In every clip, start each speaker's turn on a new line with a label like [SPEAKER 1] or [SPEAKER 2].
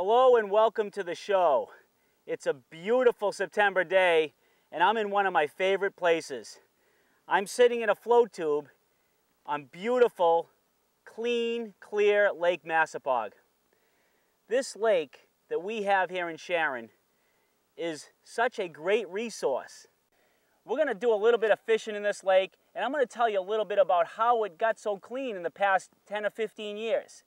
[SPEAKER 1] Hello and welcome to the show. It's a beautiful September day and I'm in one of my favorite places. I'm sitting in a float tube on beautiful, clean, clear Lake Massapoag. This lake that we have here in Sharon is such a great resource. We're going to do a little bit of fishing in this lake, and I'm going to tell you a little bit about how it got so clean in the past 10 or 15 years.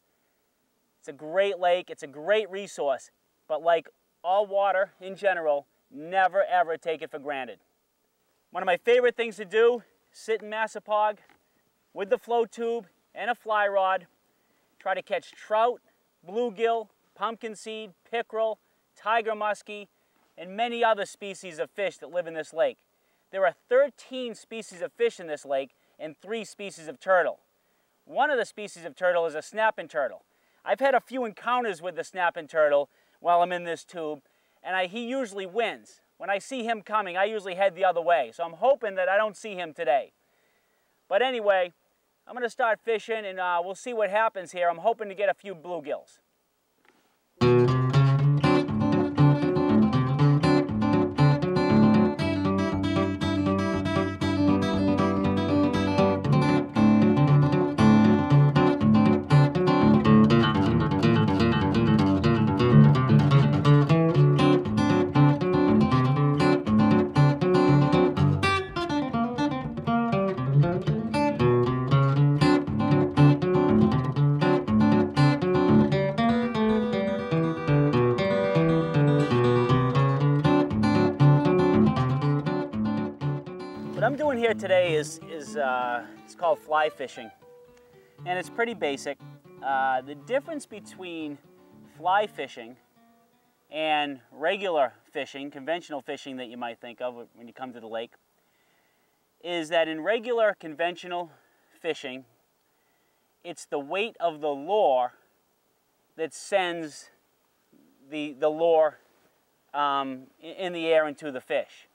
[SPEAKER 1] It's a great lake, it's a great resource, but like all water in general, never ever take it for granted. One of my favorite things to do, sit in Massapoag with the float tube and a fly rod, try to catch trout, bluegill, pumpkin seed, pickerel, tiger muskie, and many other species of fish that live in this lake. There are 13 species of fish in this lake and 3 species of turtle. One of the species of turtle is a snapping turtle. I've had a few encounters with the snapping turtle while I'm in this tube, and he usually wins. When I see him coming, I usually head the other way, so I'm hoping that I don't see him today. But anyway, I'm going to start fishing, and we'll see what happens here. I'm hoping to get a few bluegills. What I'm doing here today is it's called fly fishing, and it's pretty basic. The difference between fly fishing and regular fishing, conventional fishing that you might think of when you come to the lake, is that in regular conventional fishing, it's the weight of the lure that sends the lure in the air into the fish,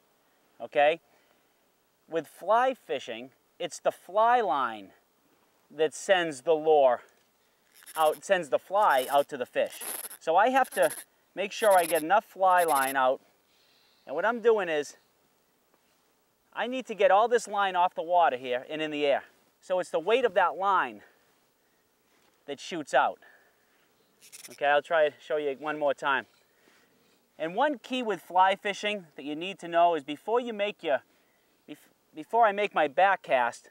[SPEAKER 1] okay? With fly fishing, it's the fly line that sends the lure out, sends the fly out to the fish. So I have to make sure I get enough fly line out. And what I'm doing is, I need to get all this line off the water here and in the air. So it's the weight of that line that shoots out. Okay, I'll try to show you one more time. And one key with fly fishing that you need to know is before I make my back cast,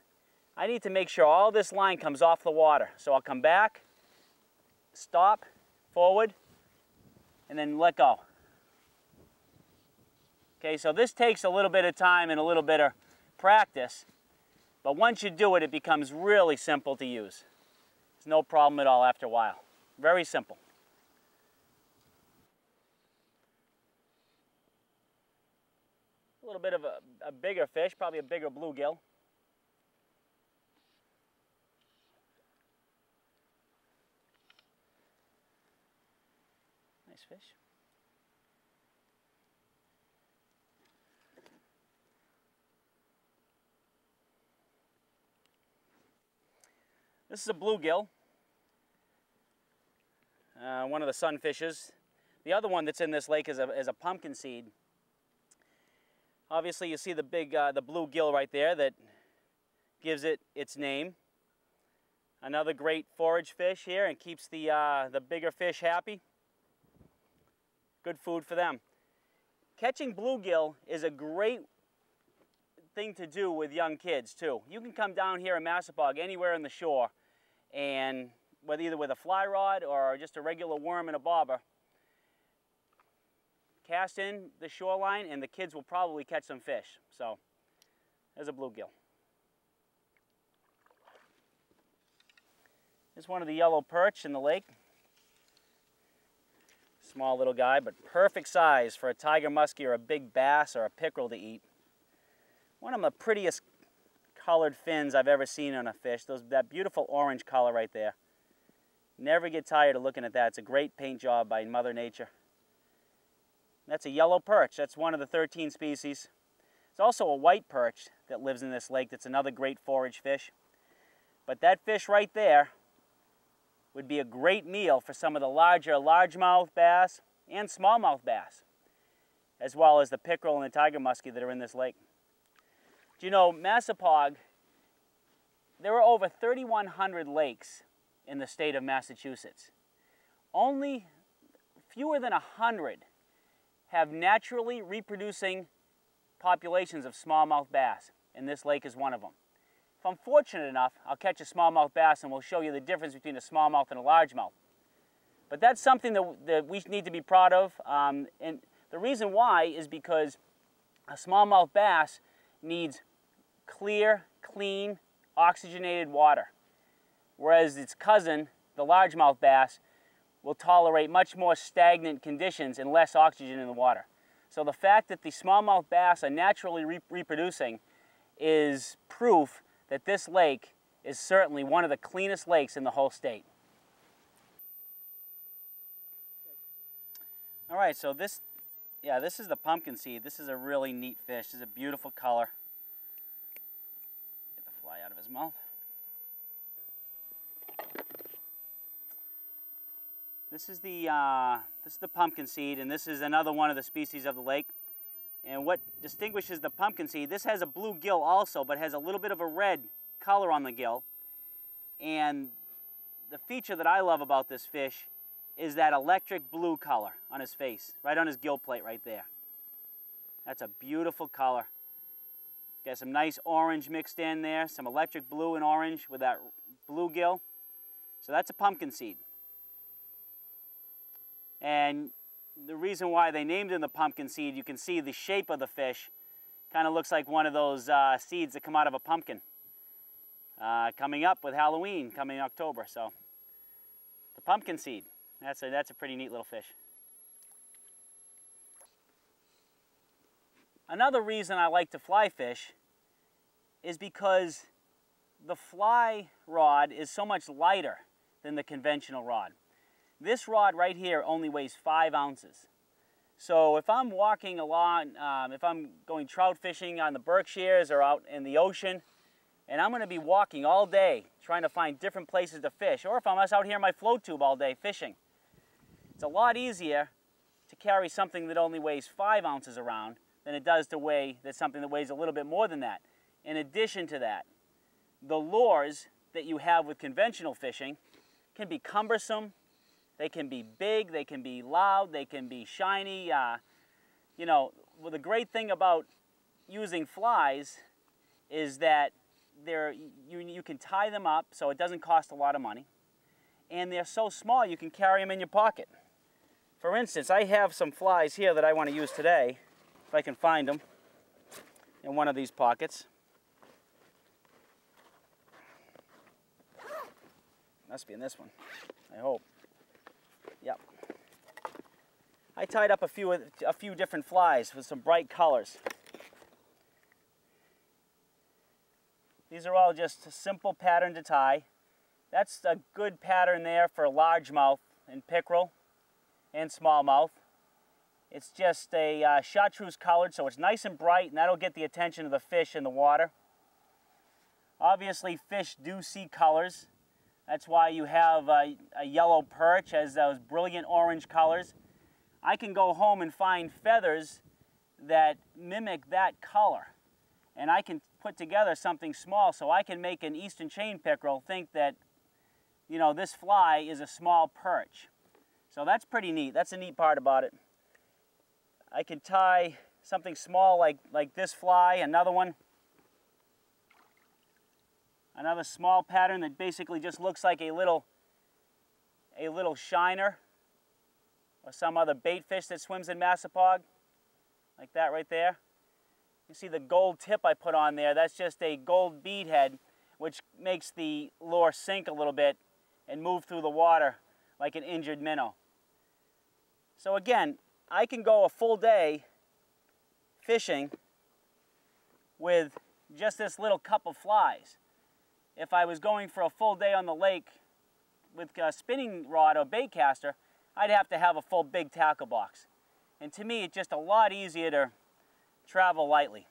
[SPEAKER 1] I need to make sure all this line comes off the water. So I'll come back, stop, forward, and then let go. Okay, so this takes a little bit of time and a little bit of practice, but once you do it, it becomes really simple to use. There's no problem at all after a while. Very simple. A little bit of a bigger fish, probably a bigger bluegill. Nice fish. This is a bluegill, one of the sunfishes. The other one that's in this lake is a pumpkin seed. Obviously, you see the big, the bluegill right there that gives it its name. Another great forage fish here and keeps the bigger fish happy. Good food for them. Catching bluegill is a great thing to do with young kids too. You can come down here in Massapoag, anywhere in the shore, and either with a fly rod or just a regular worm and a bobber, cast in the shoreline and the kids will probably catch some fish. So there's a bluegill. There's one of the yellow perch in the lake. Small little guy, but perfect size for a tiger muskie or a big bass or a pickerel to eat. One of the prettiest colored fins I've ever seen on a fish. That beautiful orange color right there. Never get tired of looking at that. It's a great paint job by Mother Nature. That's a yellow perch. That's one of the 13 species. There's also a white perch that lives in this lake that's another great forage fish. But that fish right there would be a great meal for some of the larger largemouth bass and smallmouth bass, as well as the pickerel and the tiger muskie that are in this lake. Do you know, Massapoag, there are over 3,100 lakes in the state of Massachusetts. Only fewer than 100 have naturally reproducing populations of smallmouth bass, and this lake is one of them. If I'm fortunate enough, I'll catch a smallmouth bass and we'll show you the difference between a smallmouth and a largemouth. But that's something that we need to be proud of, and the reason why is because a smallmouth bass needs clear, clean, oxygenated water, whereas its cousin, the largemouth bass, will tolerate much more stagnant conditions and less oxygen in the water. So the fact that the smallmouth bass are naturally reproducing is proof that this lake is certainly one of the cleanest lakes in the whole state. All right, so this is the pumpkin seed. This is a really neat fish. This is a beautiful color. Get the fly out of his mouth. This is the pumpkin seed, and this is another one of the species of the lake. And what distinguishes the pumpkin seed, this has a blue gill also, but has a little bit of a red color on the gill. And the feature that I love about this fish is that electric blue color on his face, right on his gill plate right there. That's a beautiful color. Got some nice orange mixed in there, some electric blue and orange with that blue gill. So that's a pumpkin seed. And the reason why they named him the pumpkin seed, you can see the shape of the fish kind of looks like one of those seeds that come out of a pumpkin. Coming up with Halloween, coming in October. So the pumpkin seed, that's a pretty neat little fish. Another reason I like to fly fish is because the fly rod is so much lighter than the conventional rod. This rod right here only weighs 5 ounces. So if I'm walking along, if I'm going trout fishing on the Berkshires or out in the ocean, and I'm going to be walking all day trying to find different places to fish, or if I'm out here in my float tube all day fishing, it's a lot easier to carry something that only weighs 5 ounces around than it does to weigh something that weighs a little bit more than that. In addition to that, the lures that you have with conventional fishing can be cumbersome. They can be big, they can be loud, they can be shiny. You know, well, the great thing about using flies is that you can tie them up so it doesn't cost a lot of money. And they're so small you can carry them in your pocket. For instance, I have some flies here that I want to use today, if I can find them in one of these pockets. Must be in this one, I hope. Yep. I tied up a few different flies with some bright colors. These are all just a simple pattern to tie. That's a good pattern there for largemouth and pickerel and smallmouth. It's just a chartreuse colored, so it's nice and bright, and that'll get the attention of the fish in the water. Obviously, fish do see colors. That's why you have a yellow perch has those brilliant orange colors. I can go home and find feathers that mimic that color. And I can put together something small, so I can make an eastern chain pickerel think that, you know, this fly is a small perch. So that's pretty neat. That's a neat part about it. I can tie something small like this fly, another one. Another small pattern that basically just looks like a little shiner or some other bait fish that swims in Massapoag, like that right there. You see the gold tip I put on there, that's just a gold bead head, which makes the lure sink a little bit and move through the water like an injured minnow. So again, I can go a full day fishing with just this little cup of flies. If I was going for a full day on the lake with a spinning rod or bait caster, I'd have to have a full big tackle box. And to me, it's just a lot easier to travel lightly.